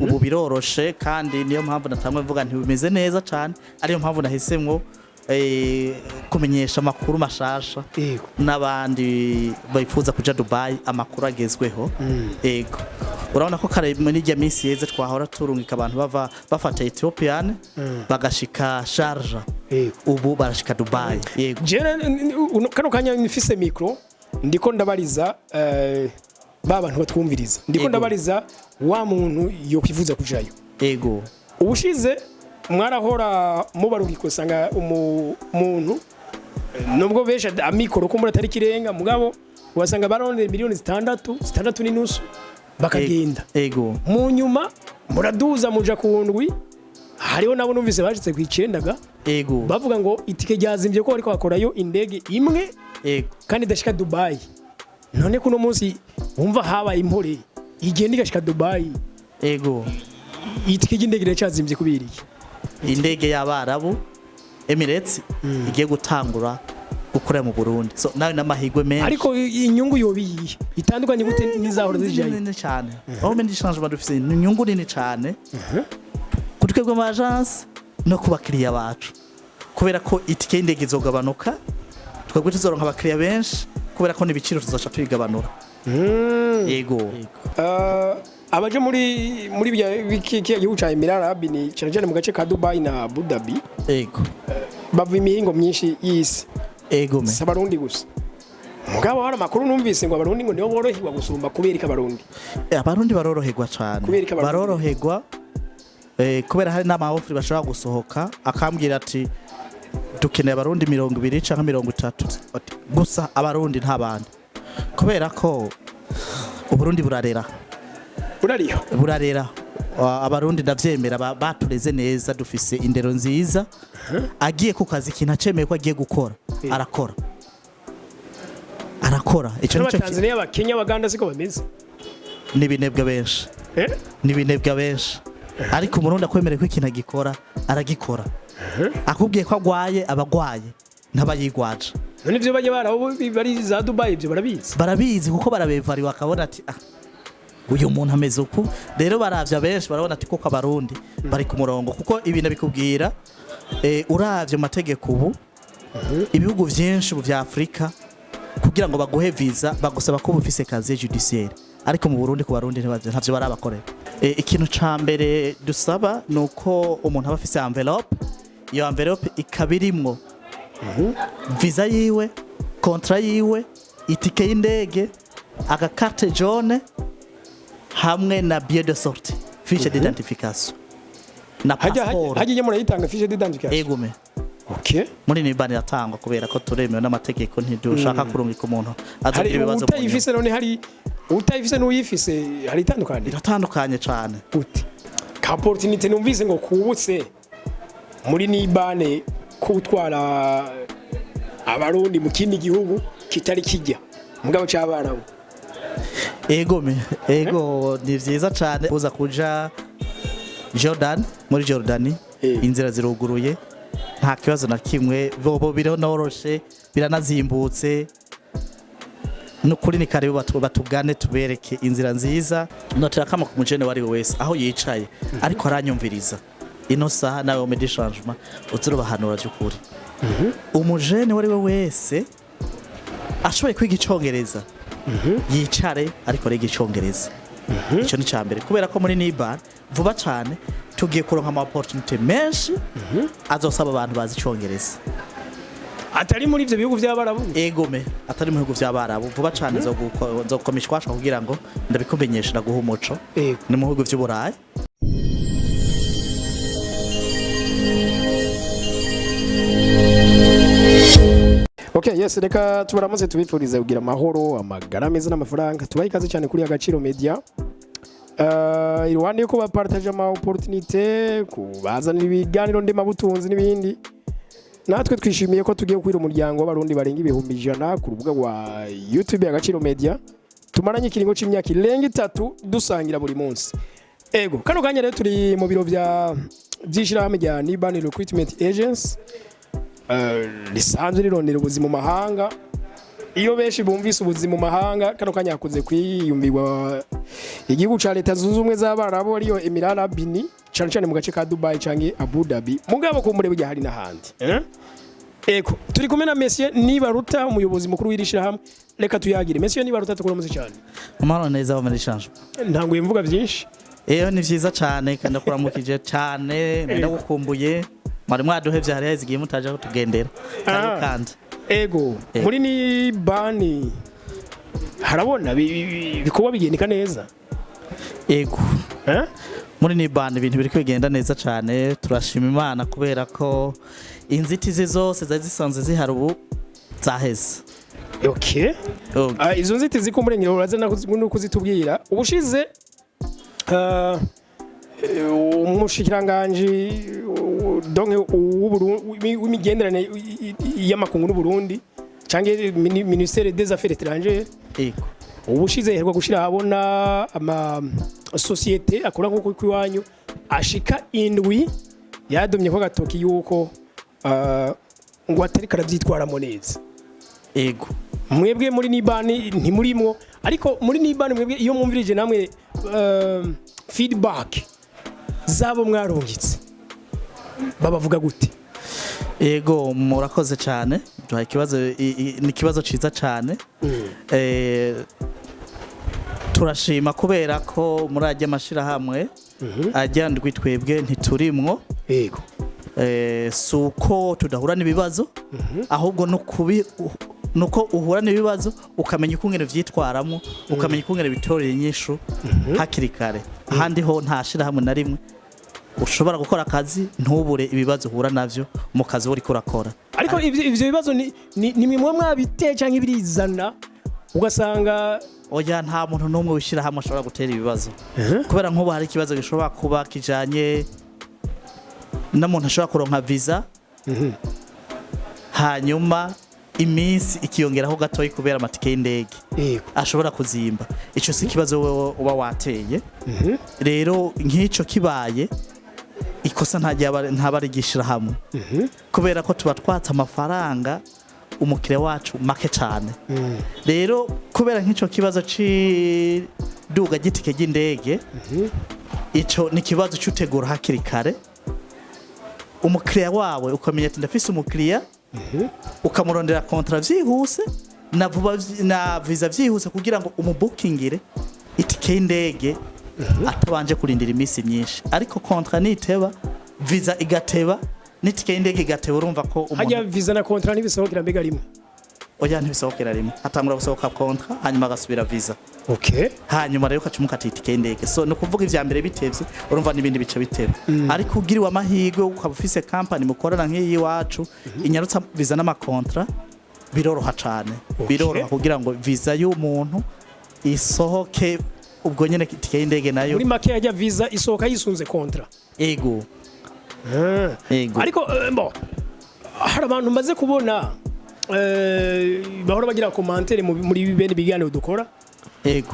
ubu biroroshe kandi niyo mpamvu natamwe mvuga nti bimeze neza cyane ariyo mpamvu nahisemwo kumenyesha amakuru mashasha n'abandi bifuza kuja Dubai amakuru agezweho ego urabona ko kare muri rya minsi yeze twahora turungika abantu bafata Ethiopian bagashika Sharjah ubu barashika Dubai yego kano kanya nifise micro ndiko ndabariza babantu batwumviriza ndiko ndabariza wa muntu yo kwivuza kujayo ego ubushize mwarahora mubarungiko sanga umuntu nubwo besha amikoro ko muri atari kirenga mugabo wasanga baronde miliyoni 6 n'inusu bakagenda ego mu nyuma muraduza muja kuundwi hariho nabo numvise bashitse kwicendaga ego bavuga ngo itike ryazimbye ko ariko bakorayo indege imwe ego kandi dashika Dubai none kuno munsi wumva haba impore igenda igashika Dubai ego itike y'indege iracazimbye kubiriye indege y'Abarabu Emirates igiye gutangura gukora mu Burundi so nawe namahigwe menshi ariko inyungu yobiye itandukanye gute n'izahora zijaye nini cyane aho mendi changement dufise inyungu nini cyane kutwebwe mu agence no kubakiriya bacu kubera ko itike y'indege izogabanuka twebwe tuzoronka abakiriya benshi kubera ko n'ibiciro tuzaca tubigabanura yego abaje muri biki gihugu ca Emirate Arab ni cyane mu gace ka Dubai na Abu Dhabi yego bava imihingo myinshi y'isi ego me sabarundi gusa mugabo hari amakuru numvise ngo abarundi ngo nibo boroherwa gusumba kubereka abarundi abarundi baroroherwa cyane baroroherwa kubera hari n'ama offer bashaka gusohoka akambwira ati dukeneye abarundi 20 canke 30 gusa abarundi ntabandi kubera ko uburundi burarera abarundi ndavyemera batureze neza dufise indero nziza agiye ku kazi kintu acemeye ko agiye gukora arakora ico nico Tanzania abakenya abaganda siko bameze nibinebwa benshi ariko umurundi akwemereye ko ikintu agikora aragikora akubwiye ko agwaye abagwaye ntabayigwaje none ivyo baje baraho bari za Dubai ivyo barabizi kuko barabevariwe akabona ati uyu muntu ameze uko rero baravya benshi barabona ati koko abarundi bari ku murongo kuko ibintu bikubwira uravye amategeko ubu ibihugu vyinshi bya Afrika kugira ngo baguhe visa bagusaba ko bufise kazi judiciaire ariko mu Burundi ku barundi ntavyo barabakorera ikintu ca mbere dusaba nuko umuntu aba afise envelope iyo envelope ikabirimwo visa yiwe contrat yiwe itike y'indege agakarte jaune hamwe na billet de sortie fiche d'identification na passeport hagiye muri yitanga fiche d'identification ego me okay muri ni bani yatangwa kubera ko turemewe n'amategeko ntidushaka kurungika umuntu azogira ibibazo utayifise none hari utayifise n'uyifise hari itandukanye cyane uti ka opportunity numvise ngo kubutse muri nibane kutwara abarundi mu kindi gihugu kitari kijya mugabo cy'abarabu ego ni vyiza cyane uza kuja Jordan muri Jordani inzira ziruguruye nta kibazo na kimwe bobo bironoroshe biranazimbutse nukuri ni kare batugane tubereke inzira nziza notera kama ku mujene wari wese aho yicaye ariko aranyumviriza ino saha nawe mu changement uturubahanura by'ukuri umujene wari wese ashoboye kwiga icongereza yicare ariko rege icongereza ico ni cyambere kubera ko muri Nibar vuba cyane tugiye kuronka ama opportunity menshi azosaba abantu bazi icongereza atari muri ivyo bihugu by'abarabu egome atari mu bihugu by'abarabu vuba cyane zo komishwasha kugira ngo ndabikumenyesha ndaguha umuco ni mu bihugu by'uburayi Okay, yes, reka tubaramaze tubifuriza kugira amahoro, amagara meza n'amafaranga. Tubaye ikaze cyane kuri Agaciro Media. Iruhande yuko bapartage ama opportunité, kubazanira ibiganiro ndema butunzi n'ibindi. Natwe twishimiye ko tugiye kwira umuryango w'abarundi barenga 100,000 ku rubuga rwa YouTube ya Agaciro Media. Tumaranye ikiringo c'imyaka irenga 3 dusangira buri munsi. Ego, kano kanya rero turi mu biro by'ishirahamwe rya Niban Recruitment Agency. Lisanzwe rirondera ubuzima mu mahanga iyo benshi bumvise ubuzima mu mahanga kano kanya yakunze kwiyumbirwa igihugu ca leta zunze ubumwe z'Abarabu ariyo Emirati Arabini cyane cyane mu gace ka Dubai canke Abu Dhabi mugabo ko muri burya hari n'ahandi eko turi kumwe na Monsieur Nibaruta umuyobozi mukuru w'irishira hamwe reka tuyagire Monsieur Nibaruta tukuramutse cyane amahoro neza wa marishanje ntango yimvuga byinshi ni vyiza cyane kandi kuramukije cyane ndagukumbuye mwari mwaduhevye hari yazigiye mutaje kutugendera kandi ego muri ni bani harabona bikuba bigendeka neza ego muri ni bani ibintu biri kwigenda neza cyane turashima Imana kubera ko inzitizi zose zari zisanzwe zihari ubu zaheze okay izo nzitizi ko murengero uraza no kuzitubwira ubushize umushikiranganje donc w'imigenderane y'amakungu n'u Burundi canke ministère des affaires étrangères ubushize herwa gushira habona ama société akora nko kwiwanyu ashika indwi yadomye ko gatoki yuko ngo atari karavyitwaramo neza ego mwebwe muri nibani ntimurimwo ariko muri nibani mwebwe iyo mwumvirije namwe feedback zabo mwarungitse babavuga gute ego murakoze cyane duha ikibazo ni kibazo ciza cyane turashima kubera ko muri ajya mashira hamwe ajyandwi twebwe ntiturimwo ego suko tudahura n'ibibazo ahubwo nuko uhura n'ibibazo ukamenya ukungene vyitwaramo ukamenya ukungene bitorera inyishu hakiri kare ahandi ho ntashira hamwe na rimwe ushobora gukora akazi ntubure ibibazo uhura navyo mu kazi uri kurakora ariko ivyo bibazo ni mwe mwabiteye canke ibirizana ugasanga oya nta muntu numwe wishira hamwe ashobora gutera ibibazo kubera nk'ubu hari ikibazo gishobora kuba kijanye n'umuntu ashobora kuronka visa hanyuma iminsi ikiyongeraho gatoyi kubera amatike y'indege ashobora kuzimba ico si kibazo wewe uba wateye rero nk'ico kibaye ikosa ntabarigishira hamwe kubera ko tuba twatsa amafaranga umukire wacu make cyane rero kubera nk'ico kibazo duga gitike y'indege ico ni kibazo cyutegura hakiri kare umukiriya wawe ukamenya ati ndafise umukiriya ukamurondera kontra vyihuse na visa vyihuse kugira ngo umubookingire itike y'indege atabanje kurindira iminsi myinshi ariko kontra niteba visa igateba n'itike y'indege igateba urumva ko hajya visa na kontra ntibisohokera mbega rimwe oya ntibisohokera rimwe atangura gusohoka kontra hanyuma agasubira visa hanyuma rero ukacumuka itike y'indege so no kuvuga ivya mbere bitevye urumva n'ibindi bice biteba ariko ugiriwe amahirwe ukaba ufise company mukorana nk'iyi wacu inyarutsa visa n'amakontra biroroha cane biroroha kugira ngo visa y'umuntu isohoke ubwo nyene itike y'indege nayo muri make yajya visa isohoka yisunze kontra ego ariko hari abantu maze kubona bahora bagira commentaire muri bene biganiro dukora ego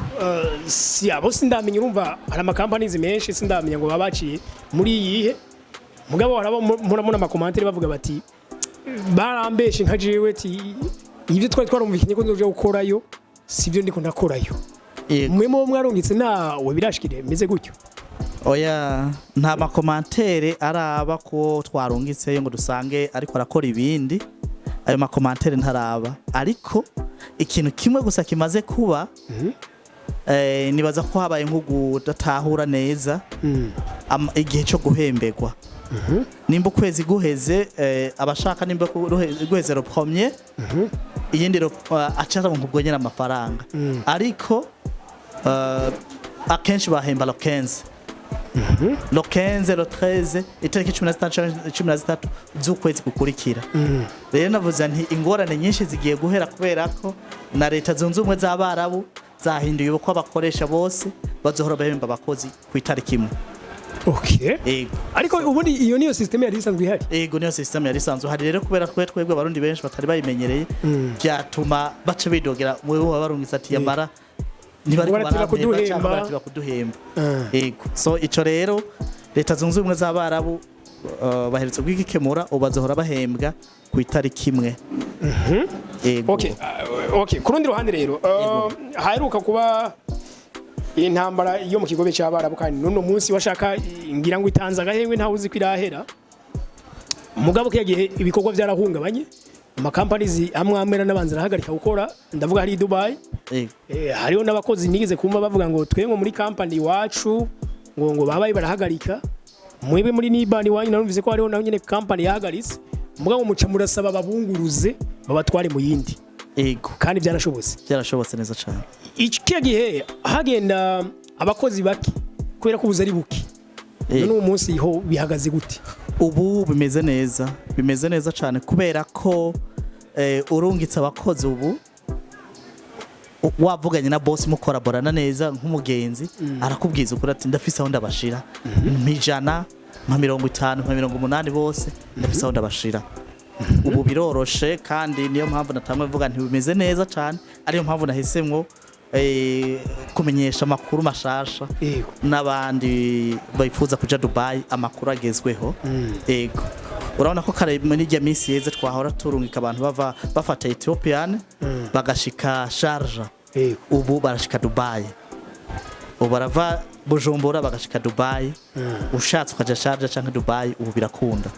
si abo sindamenya urumva hari amakampanizi menshi sindamenya ngo babaciye muri iyihe mugabo harabo murabona amakomantere bavuga bati barambeshe nka jewe ati ivyo twari twarumvikanye ko nzoje gukorayo sivyo ndiko ndakorayo mwe mu mwarungitse nawe birashikire meze gutyo oya nta makomantere araba ko twarungitse ngo dusange ariko arakora ibindi ayo makomantere ntaraba ariko ikintu kimwe gusa kimaze kuba nibaza ko habaye nko gudatahura neza igihe cyo guhemberwa nimba ukwezi guheze abashaka nimba guheze le premier iyindi acara mu kubwo nyene amafaranga ariko akenshi bahemba le 15 le 15 le 13 itariki 16 z'ukwezi gukurikira rero navuze nti ingorane nyinshi zigiye guhera kubera ko na leta zunze ubumwe z'Abarabu zahinduye uko abakoresha bose bazohora bahemba abakozi ku itariki imwe ariko ubundi iyo niyo system yari isanzwe ihari niyo system yari isanzwe hari rero kubera twebwe abarundi benshi batari bayimenyereye byatuma bace bidogera wewe wabarungitse ati yamara ntibari kuduhemba so ico rero leta zunze ubumwe z'Abarabu baherutse kwigikemura ubazohora bahembwa ku itariki imwe Okay, kurundi ruhande rero haheruka kuba intambara yo mu kigobe cy'abarabu kandi none munsi washaka ngira ngo itanza gahengwe ntawe uzi kwirahera mugabo kiyagiye ibikorwa byarahungabanye amakampanies amwe amwe n'abanzi rahagarika gukora ndavuga hari Dubai hariho n'abakozi nigeze kumva bavuga ngo twengo muri company wacu ngo babaye barahagarika mwebe muri nibani wanyu narumvise ko hariho naho nyene company yahagaritse mugabo muca murasaba babunguruze babatware mu yindi kandi byarashobotse neza cyane iki gihe hagenda abakozi baki kubera ko ubuzari buki none uwo munsi ho bihagaze gute ubu bimeze neza cyane kubera ko urungitse abakozi ubu wavuganye na boss mukoraborana neza nk'umugenzi arakubwiza ukuri ati ndafise aho ndabashira mpijana nka 50 nka 80 bose ndafise aho ndabashira ubu biroroshe kandi niyo mpamvu natamwe mvuga nti bimeze neza cyane ariyo mpamvu nahisemwo kumenyesha amakuru mashasha n'abandi bifuza kuja Dubai amakuru agezweho ego urabona ko kare muri rya minsi yeze twahora turungika abantu bafata Ethiopian bagashika Sharjah ubu barashika Dubai ubu barava Bujumbura bagashika Dubai ushatse ukaja Sharjah canke Dubai ubu birakunda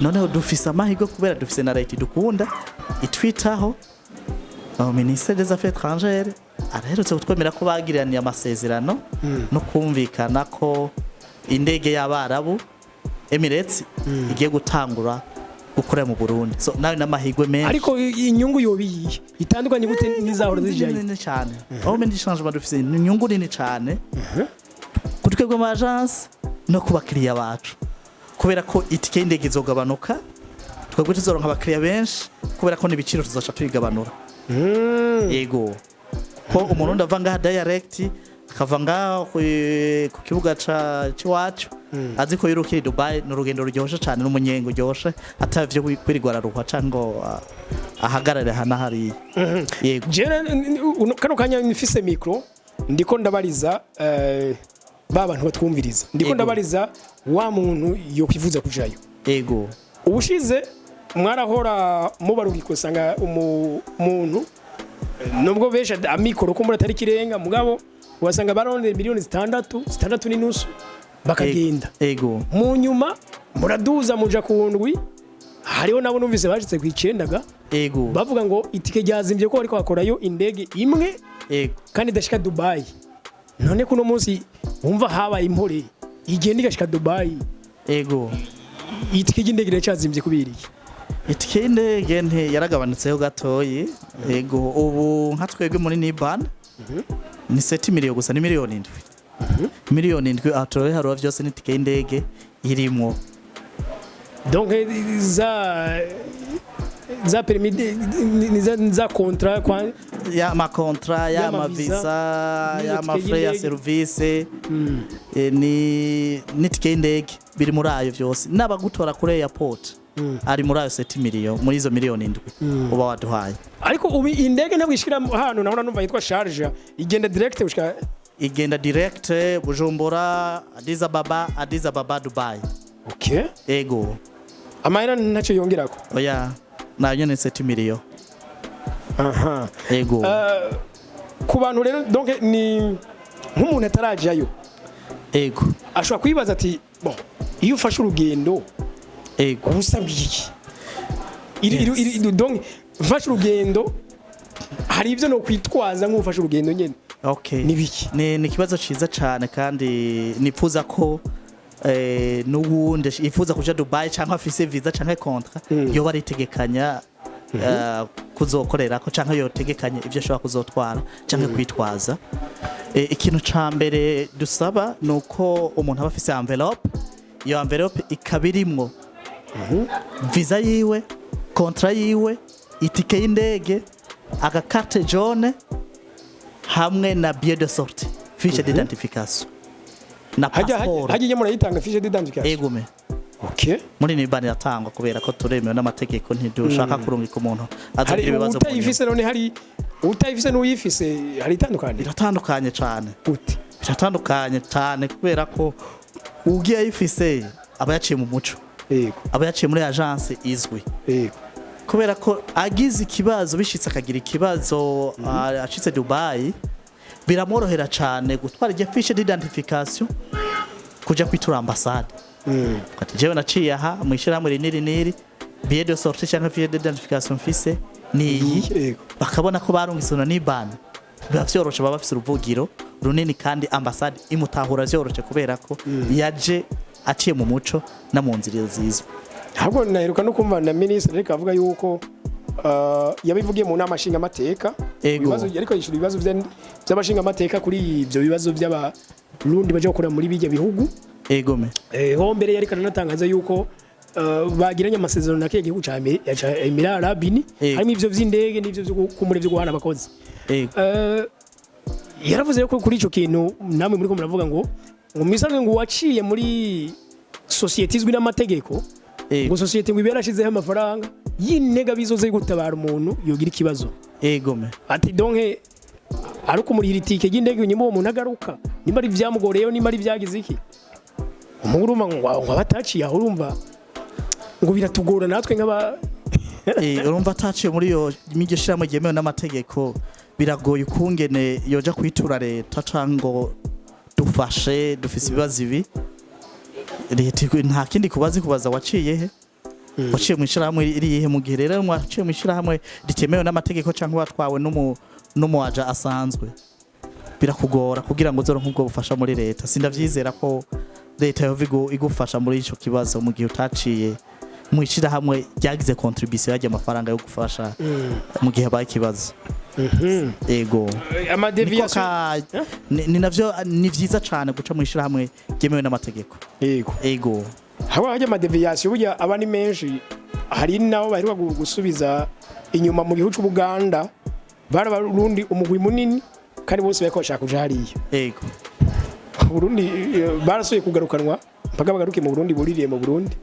noneho dufise amahigo kubera dufise na leta dukunda itwitaho Ministère des Affaires étrangères araherutse kutwemera ko bagiraniye amasezerano no kumvikana ko indege y'abarabu Emirates igiye gutangura gukorera mu Burundi so nawe namahigwe menshi ariko inyungu yobiye itandukanye gute n'izahora zijaye nini cyane aho mendi changement dufise inyungu nini cyane kutwebwe mu agence no kubakiriya bacu kubera ko itike y'indege izogabanuka twebwe tuzoronka abakiriya benshi kubera ko n'ibiciro tuzaca tuyigabanura yego ko umuntu ndava ngaha direct akava ngaha ku kibuga cy'iwacu azi ko yirukira Dubai n'urugendo ruryoshye cyane n'umunyengo uryoshye atavye kwirigwara ruhwa cango ahagarare hana hari yego kano kanya nifise micro ndiko ndabariza babantu batwumviriza ndiko ndabariza wa muntu yo kwivuza kujayo yego ubushize mwarahora mubarugiko sanga umuntu nubwo besha amikoro ko muri atari kirenga mugabo wasanga baronde miliyoni 6 n'inusu bakagenda yego mu nyuma muraduza muja kuundwi hariho nabo numvise bashitse kwicendaga yego bavuga ngo itike ryazimbye ko ariko bakorayo indege imwe yego kandi dashika Dubai none kuno munsi wumva habaye impore igenda igashika Dubai yego itike y'indege iracazimbye kubiriye itike y'indege nte yaragabanutseho gatoyi yego ubu nka twebwe muri Niban ni 7 miliyoni gusa ni miliyoni 7 miliyoni 7 atoroye haro byose ni itike y'indege irimo donc za permis za contrat kwa ya ma contrat ya ma visa ya ma frais ya service ni itike y'indege biri muri ayo byose nabagutora kuri airport ari muri ayo 7 miliyoni muri izo miliyoni 7 uba waduhaye ariko ubu indege nabwishira hano naho numva yitwa Sharjah igenda direct ushika igenda direct Bujumbura Addis Ababa Dubai okay ego amahera ntacyo yongerako oya nayo ni 7 miliyoni aha ego ku bantu rero donc ni nk'umuntu atarajayo ego ashobora kwibaza ati bon iyo ufashe urugendo ego ubusabye iki donc ufashe urugendo hari ibyo no kwitwaza nk'ufashe urugendo nyene okay nibiki ni kibazo ciza cyane kandi nifuza ko n'ubundi ifuza kuja Dubai cyangwa afise visa cyangwa contrat yo baritegekanya kuzokorera ko cyangwa yo tegekanye ivyo ashobora kuzotwara cyangwa kwitwaza ikintu ca mbere dusaba nuko umuntu aba afise envelope iyo envelope ikabirimwo visa yiwe contrat yiwe itike y'indege agakarte jaune hamwe na billet de sortie fiche d'identification na passeport hagiye murayitanga fiche d'identification ego me okay muri Niban yatangwa kubera ko turemewe n'amategeko ntidushaka kurungika umuntu azagira ibibazo utayifise none hari utayifise n'uyifise hari itandukanye cyane gute biratandukanye cyane kubera ko ugiye ayifise aba yaciye mu muco yego aba yaciye muri agence izwi yego kubera ko agize ikibazo bishitse akagira ikibazo acitse Dubai biramworohera cyane gutwara igihe fiche d'identification kuja kwitura ambassade ati jewe naciye aha mwishira muri niri billet de sortie cyangwa fiche d'identification fise ni bakabona ko barungisana n'ibana biba vyoroshe baba bafise uruvugiro runini kandi ambassade imutahura vyoroshe kubera ko yaje aciye mu muco na mu nzira zizwe. Ahubwo naheruka no kumva na ministre ariko avuga yuko yabivugiye mu nama nshinga amateka ibibazo ariko yishura ibibazo by'abashinga amateka kuri ibyo bibazo by'abarundi baje gukora muri bijya bihugu egome ho mbere yari kanatangaza yuko bagiranye amasezerano na gihugu ca Emirate Arabini harimo ivyo vy'indege n'ivyo byo kumure byo guhana abakozi yaravuze yuko kuri ico kintu namwe muri ko muravuga ngo misanzwe ngo waciye muri societe izwi n'amategeko ngo societe ngo iberashizeho amafaranga y'intega bizoze gutabara umuntu yogira ikibazo egome ati donke aruko muri hiritike y'indege nyimo umuntu agaruka nimba ari byamugoreyo nimba ari byagize iki umuguruma ngo abataciye aho urumva ngo biratugora natwe nk'aba urumva ataciye muri yo imigisha mu gihe n'amategeko biragoye ukungene yoja kwitura leta cango dufashe dufise ibibazo ibi leta nta kindi kubaza waciye he waciye mu ishirahamwe iri yihe mu gihe rero mwaciye mu ishirahamwe ritemewe n'amategeko canke watwawe n'umuaja asanzwe birakugora kugira ngo uzoronke ubwo bufasha muri leta sindavyizera ko leta yovigo igufasha muri ico kibazo mu gihe utaciye mu ishirahamwe ryagize contribution yaje amafaranga yo gufasha mu gihe baye kibazo ego ama deviation ni navyo ni vyiza cyane guca mu ishirahamwe ryemewe n'amategeko ego haba haje ama deviation burya abani menshi hari naho baheruka gusubiza inyuma mu gihugu cy'Ubuganda barabarundi umugwi munini kandi bose bariko bashaka kuja hariya ego Burundi barasuye kugarukanwa mpaka bagaruke mu Burundi buririye mu Burundi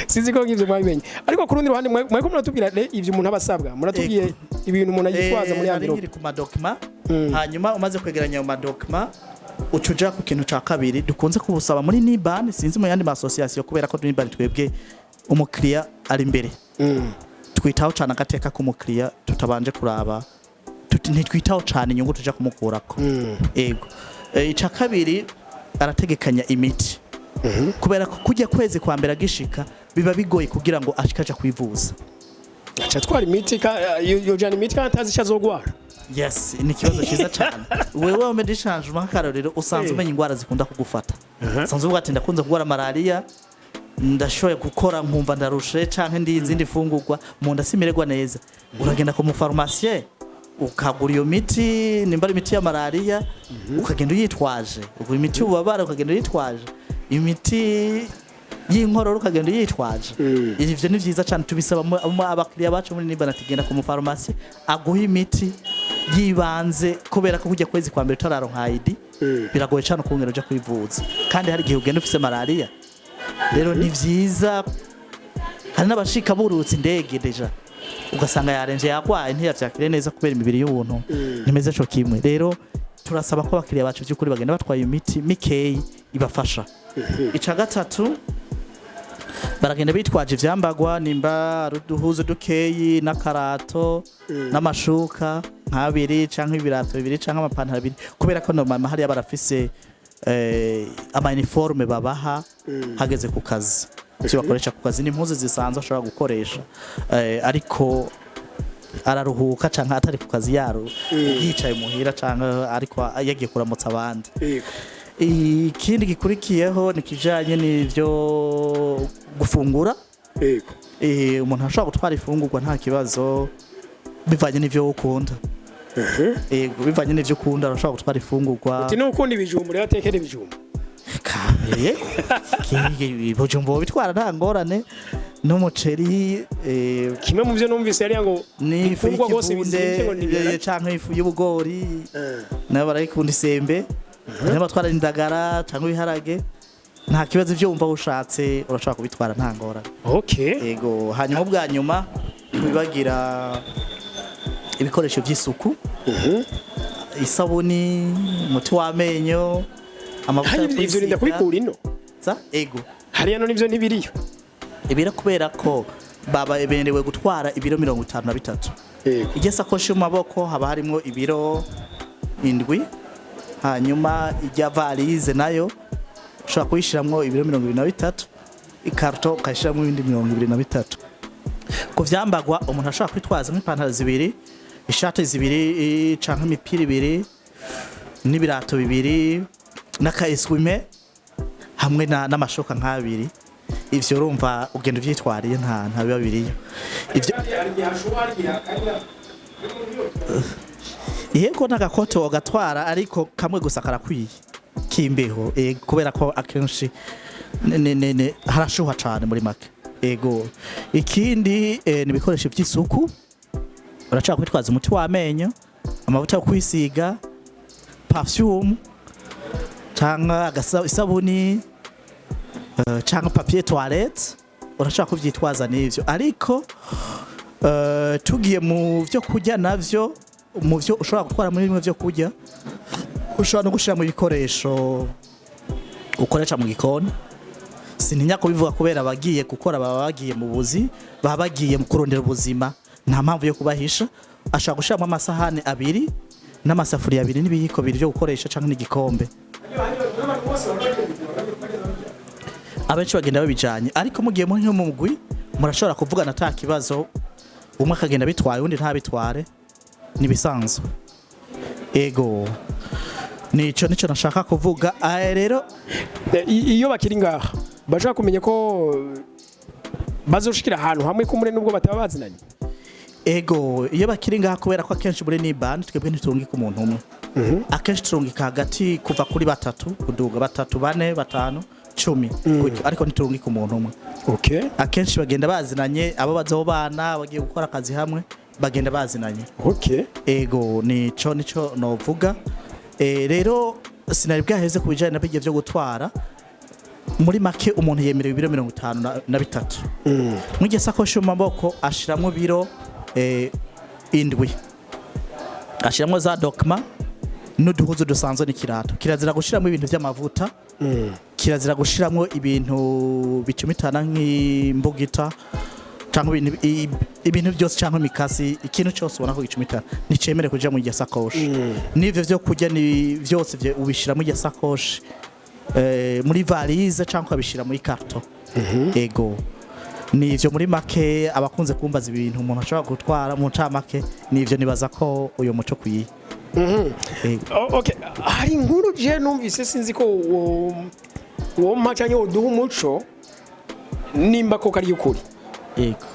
Sizi ko ngivyo mwabimenye ariko ku rundi ruhande mweko muratubwira ivyo umuntu abasabwa muratubwiye ibintu umuntu yitwaza muri envelope ku madokima hanyuma umaze kwegeranya mu madokima ucuja ku kintu ca kabiri dukunze kubusaba muri Niban sinzi mu yandi association kubera ko Niban twebwe umukiriya ari imbere twitaho cyane agateka ku mukiriya tutabanje kuraba ntitwitaho cyane inyungu tuja kumukurako ego ica kabiri arategekanya imiti kubera ko kujya kwezi kwa mbere agishika biba bigoye kugira ngo ashikaje kwivuza acha twari imiti yojana imiti kandi atazi cyazogwara yes ni kibazo cyiza cyane wewe umedi changement karorero usanzwe umenya ingwara zikunda kugufata sanzwe uvuga ati ndakunze kugwara malaria ndashoye gukora nkumva ndarushe canke ndi izindi fungurwa mu ndasimererwa neza uragenda ku mu pharmacien ukagura iyo miti nimba ari imiti ya malaria ukagenda uyitwaje ubwo imiti ubabara ukagenda uyitwaje imiti y'inkororo ukagenda uyitwaje ivyo ni vyiza cyane tubisaba abakiriya bacu muri Niba natigenda ku mu pharmacie aguha imiti yibanze kubera ko kujya kwezi kwa mbere tararonka ID biragoye cyane kungera uja kwivuza kandi hari gihe ugenda ufise malaria rero ni vyiza hari n'abashika burutse indege deja ugasanga yarenje yagwaye ntiyavyakire neza kubera imibiri y'ubuntu nimeze cyo kimwe rero turasaba ko abakiriya bacu by'ukuri bagenda batwaye imiti mikeyi ibafasha ica gatatu baragenda bitwaje ivyambagwa nimba ruduhuzo dukeyi n'akarato n'amashuka nk'abiri canke ibirato bibiri canke amapantaro abiri kubera ko normal hari abarafise ama uniforme babaha hageze ku kazi cyo bakoresha ku kazi n'impuzu zisanzwe ashobora gukoresha ariko araruhuka canke atari ku kazi yaro yicaye muhira canke ariko yagiye kuramutsa abandi ikindi gikurikiyeho nikijanye n'ivyo gufungura umuntu ashobora gutwara ifungurwa nta kibazo bivanye n'ivyo ukunda bivanye n'ivyo ukunda arashobora gutwara ifungurwa uti n'ukunda ibijumbu rero atekera ibijumbu ibijumbu bitwara nta ngorane n'umuceri kimwe mu byo numvise yari ngo ni ifungurwa gose bizimvye ngo nibera canke ifu y'ubugori nayo barayikunda isembe niba twara indagara cyangwa ibiharage nta kibazo ivyo wumva ushatse urashobora kubitwara nta ngorane yego hanyuma bwa nyuma bibagira ibikoresho by'isuku isabuni umuti w'amenyo amavuta ivyo rinda kubikura ino ego hariya no nivyo ntibiriyo ibira kubera ko baba bemerewe gutwara ibiro 53. Iryo sakoshi mu maboko haba harimo ibiro 7, hanyuma ijya valise nayo ushobora kuyishiramwo ibiro 23, ikarto ukayishiramwo ibindi 23. Ku vyambagwa umuntu ashobora kwitwaza nk'ipantaro 2, ishati 2 canke imipira 2 n'ibirato 2 n'akaeswime hamwe n'amashoka nk'abiri. Ivyo urumva ugenda uvyitwariye nta biba biriyo ivyo. Yego n'agakoto gatwara ariko kamwe gusa karakwiye kimbeho kubera ko akenshi harashuha cyane muri make. Ego ikindi nibikoresho by'isuku, urashaka kwitwaza umuti w'amenyo, amavuta yo kwisiga, perfume cyangwa isabuni cyangwa papier toilette, urashaka kuvyitwaza n'ivyo. Ariko tugiye mu byo kurya navyo, mu byo ushobora gutwara muri bimwe byo kurya, ushobora no gushira mu bikoresho ukoresha mu gikoni. Sininya kubivuga kubera bagiye gukora, baba bagiye mu buzi, baba bagiye mu kurondera ubuzima, nta mpamvu yo kubahisha. Ashaka gushiramo amasahani 2 n'amasafuriya 2 n'ibiyiko 2 byo gukoresha canke n'igikombe. Abenshi bagenda babijanye, ariko mugiye muri nko mu mugwi murashobora kuvugana ata kibazo, umwe akagenda bitwaye undi ntabitware, nibisanzwe. Ego nico nashaka kuvuga. Rero iyo bakiri ngaha bashaka kumenya ko bazoshikira ahantu hamwe kumure nubwo bataba bazinanye. Ego iyo bakiri ngaha kubera ko akenshi muri ni band twebwe ntiturungika umuntu umwe. Akenshi turungika hagati kuva kuri 3 kuduga 3 4 5 10 ariko ntiturungika umuntu umwe. Okay. Akenshi bagenda bazinanye, abo bazobana bagiye gukora akazi hamwe bagenda bazinanye. Okay. Ego nico novuga. Rero sinari bwaheze kubijanye nabijye byo gutwara. Muri make umuntu yemerewe ibiro 53. Mwije sakoshi mu maboko ashiramwe biro 7. Ashiramwe za document n'uduhuzu dusanzwe n'ikirato. Kirazira gushiramo ibintu by'amavuta. Kirazira gushiramo ibintu bicumitana nk'imbugita cyangwa ibintu byose cyangwa mikasi, ikintu cyose ubona ko gicumitana nicemere kuja mu irya sakoshi. N'ivyo byo kujya ni byose bye ubishira mu irya sakoshi muri valise cyangwa abishira muri karto. Ego nivyo muri make abakunze kumbaza ibintu umuntu ashobora gutwara mu ncamake, nivyo nibaza ko uyo muco kuyi. Okay, hari inkuru je numvise sinzi ko wo macanye uduha umuco nimba ko kari ukuri. Yego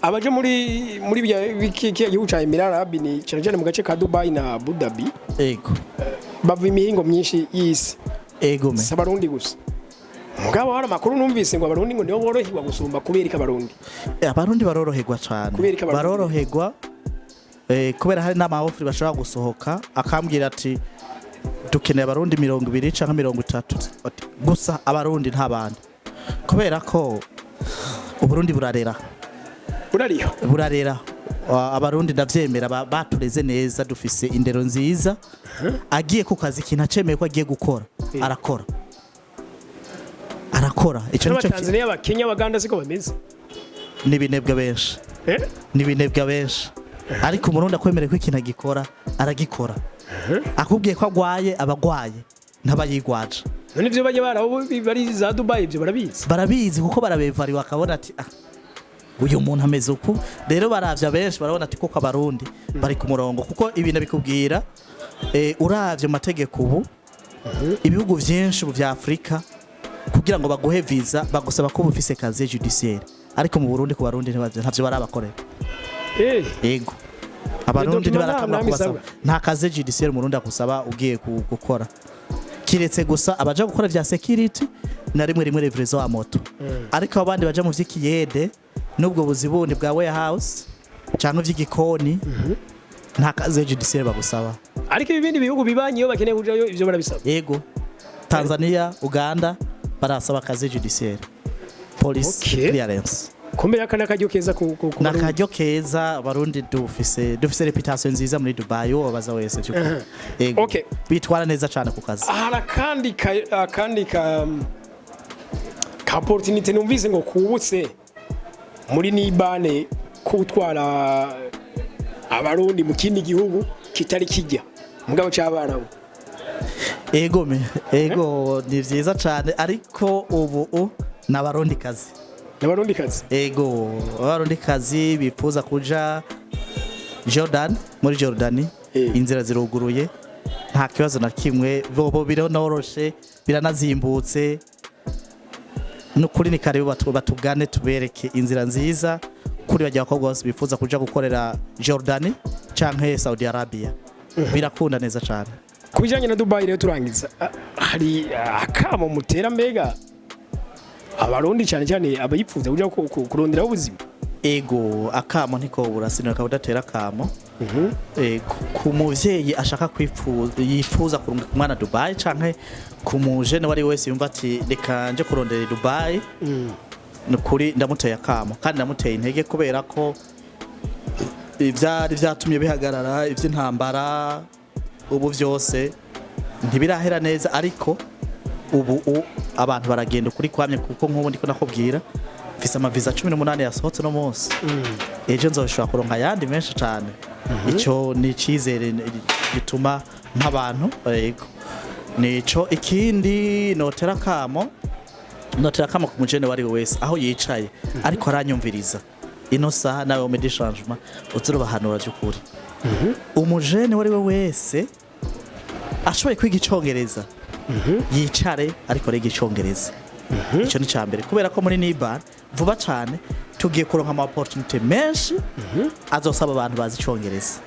abaje muri biki gihugu ca Emirate Arab ni cyane mu gace ka Dubai na Abu Dhabi. Yego bava imihingo myinshi y'isi. Ego me Abarundi gusa. Mugabo hari amakuru numvise ngo abarundi ngo niyo boroherwa gusumba kubereka abarundi. Abarundi baroroherwa cyane. Baroroherwa kubera hari n'ama offer bashobora gusohoka akambwira ati dukeneye abarundi 20 canke 30 gusa abarundi nta bandi, kubera ko uburundi burarera. Abarundi ndavyemera batureze neza, dufise indero nziza. Agiye ku kazi kintu acemeye ko agiye gukora arakora. Ico nico Tanzania, Kenya, Uganda siko bameze. Nibinebwa benshi. Nibinebwa benshi. Ariko umurundi akwemere ko ikintu agikora aragikora. Akubwiye ko agwaye abagwaye ntabayigwaje. None ivyo baje bari za Dubai ivyo barabizi kuko barabevariwa akabona ati uyu muntu ameze uku. Rero baravya benshi barabona ati koko abarundi bari ku murongo, kuko ibintu bikubwira uravye mategeko ubu ibihugu vyinshi bya Afrika kugira ngo baguhe visa bagusaba ko bufise kazi judiciaire, ariko mu Burundi ku barundi ntavyo barabakorera. Yego abarundi ntibarakamwa kubasaba nta kazi judiciaire umurundi akusaba ugiye gukora, kiretse gusa abaje gukora vya security na rimwe revizo wa moto. Ariko abandi baje mu vy'ikiyede nubwo buzibundi bwa warehouse cyangwa vy'igikoni nta kazi judiciaire bagusaba. Ariko ibindi bihugu bibanyiyo bakeneye kujayo ivyo barabisaba. Yego Tanzania, Uganda barasaba kazi judiciaire, police clearance. Kumbe akana kajyo keza ku nakajyo keza abarundi dufise reputation nziza muri Dubai wo baza wese cyuko. Yego bitwara neza cyane ku kazi. Aha kandi ka opportunity numvise ngo kubutse muri nibane kutwara abarundi mu kindi gihugu kitari kijya mugabo cy'abarabu. Ego ni vyiza cyane ariko ubu n'abarundi kazi. Ego abarundi kazi bifuza kuja Jordan muri Jordani inzira ziruguruye nta kibazo na kimwe bobo bironoroshe biranazimbutse n'ukuri ni karibu batugane tubereke inzira nziza kuri bajya bakobwa bose bifuza kuja gukorera Jordani canke Saudi Arabia birakunda neza cyane. Kubijanye na Dubai rero turangiza hari akamo mutera mbega abarundi cyane cyane abayipfuza kuja kurondera ubuzima. Ego akamo ntiko burasinoka udatera akamo ku muvyeyi ashaka yifuza kurunga kumwana Dubai canke ku mujene wari wese yumva ati reka nje kurondera Dubai nukuri ndamuteye akamo kandi ndamuteye intege kubera ko ivyari vyatumye bihagarara ivy'intambara ubu vyose ntibirahera neza ariko ubu abantu baragenda kuri kwamye kuko nk'ubu ndiko nakubwira mfise amaviza 18 yasohotse no munsi ejo nzoshobora kuronka yandi menshi cyane ico ni cizere gituma nk'abantu yego nico ikindi notera kamo ku mujene wari wese aho yicaye ariko aranyumviriza ino saha nawe mu changement uzurubahanura cyukuri umujene wari wese ashoboye kwiga icongereza yicare ariko rege icongereza ico ni cyambere kubera ko muri Nibar vuba cyane tugiye kuronka ama opportunity menshi azosaba abantu bazi icongereza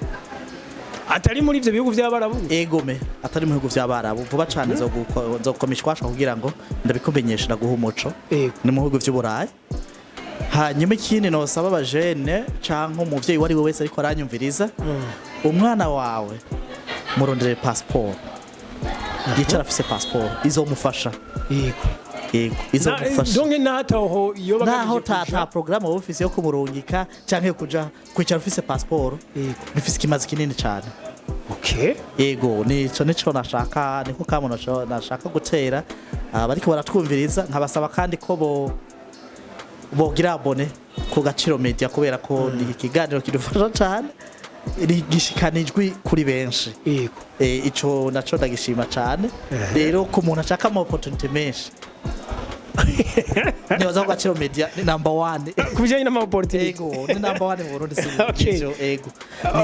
atari muri ivyo bihugu by'abarabu. Egome atari mu bihugu by'abarabu vuba cyane zo komishwasha kugira ngo ndabikumenyesha ndaguha umuco ni mu bihugu by'uburayi. Hanyuma ikindi no saba abajene canke umuvyeyi wari wese ariko aranyumviriza umwana wawe murondere passport yicara afise passport izomufasha. Yego izomufasha donc nataho iyo naho ta programme office yo kumurungika canke kuja kwicara afise passport bifise kimazi kinini cyane. Yego nico nashaka niko kamo nashaka gutera bariko baratwumviriza nkabasaba kandi ko bogira abone ku Gaciro Media kubera ko ni ikiganiro kidufasha cyane rigishikanijwe kuri benshi. Ico naco ndagishima cyane rero ku muntu ashaka ama opportunity menshi nibaza ko Gaciro Media ni number 1 kubijanye n'ama opportunity. Ego ni number 1 mu Burundi sizo. Ego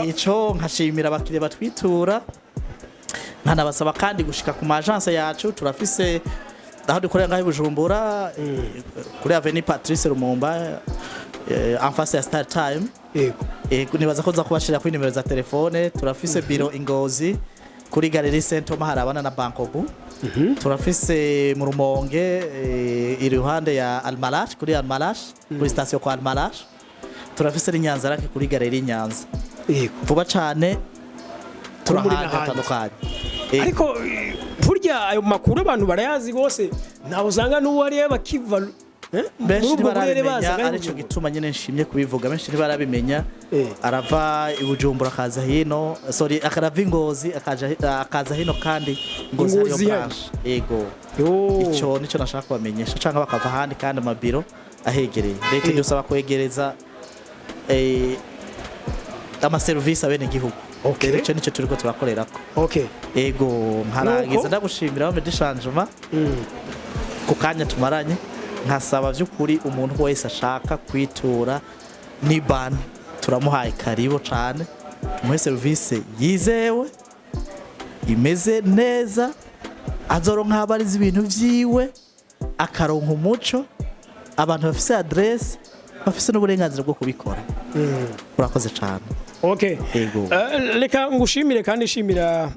nico nkashimira abakire batwitura nkanabasaba kandi gushika ku agence yacu turafise aho dukorera ngaho Bujumbura kuri Avenue Patrice Lumumba en face ya Star Time. Ego nibaza ko za kubashira kuri nimero za telefone turafise biro Ingozi kuri Galerie Center maharabana na Bankobu. Turafise mu Rumonge iruhande ya Almalash kuri Almalash kuri station kwa Almalash. Turafise Nyanza rake kuri Galerie Nyanza. Vuba cyane turahatandukanye. Ariko burya ayo makuru abantu barayazi bose nabo usanga n'uwari bakiva benshi barabimenya arico gituma nyene nshimye kubivuga benshi barabimenya arava ibujumbura akaza hino akarava Ingozi akaza hino kandi Ngozi ariyo branch. Ego ico nico nashaka kubamenyesha canka bakava handi kandi amabiro ahegereye leta byose bakwegereza ama service abene gihugu. Ico nico turiko turakorerako. Ego nkaragiza ndagushimira aho medishangement ku kanya tumaranye nkasaba vy'ukuri umuntu wese ashaka kwitura Niban turamuhaye karibo cyane mu service yizewe imeze neza azoronka abariza ibintu vyiwe akaronka umuco abantu bafise adresse bafise n'uburenganzira bwo kubikora. Urakoze cyane. Ego reka ngushimire kandi shimira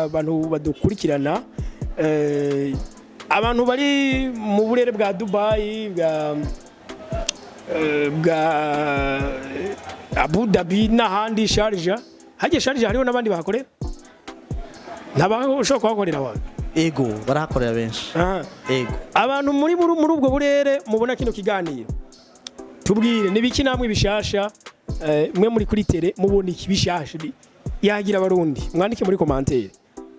abantu badukurikirana abantu bari mu burere bwa Dubai bwa Abu Dhabi n'ahandi Sharjah hariho n'abandi bahakorera ntabashoboka kuhakorera abantu. Ego barahakorera benshi. Ego abantu muri ubwo burere mubona kino kiganiro tubwire nibiki namwe bishasha mwe muri kuri tele mubona iki bishasha yagira abarundi mwandike muri commentaire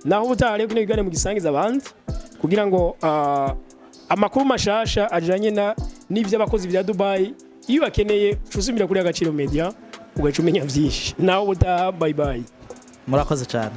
naho ubutare kino kiganiro mugisangiza abandi kugira ngo amakuru mashasha ajanye n'ivyo abakozi bya Dubai iyo bakeneye cuzimira kuri Agaciro Media ugaca umenya vyinshi nawe utaha bye bye murakoze cyane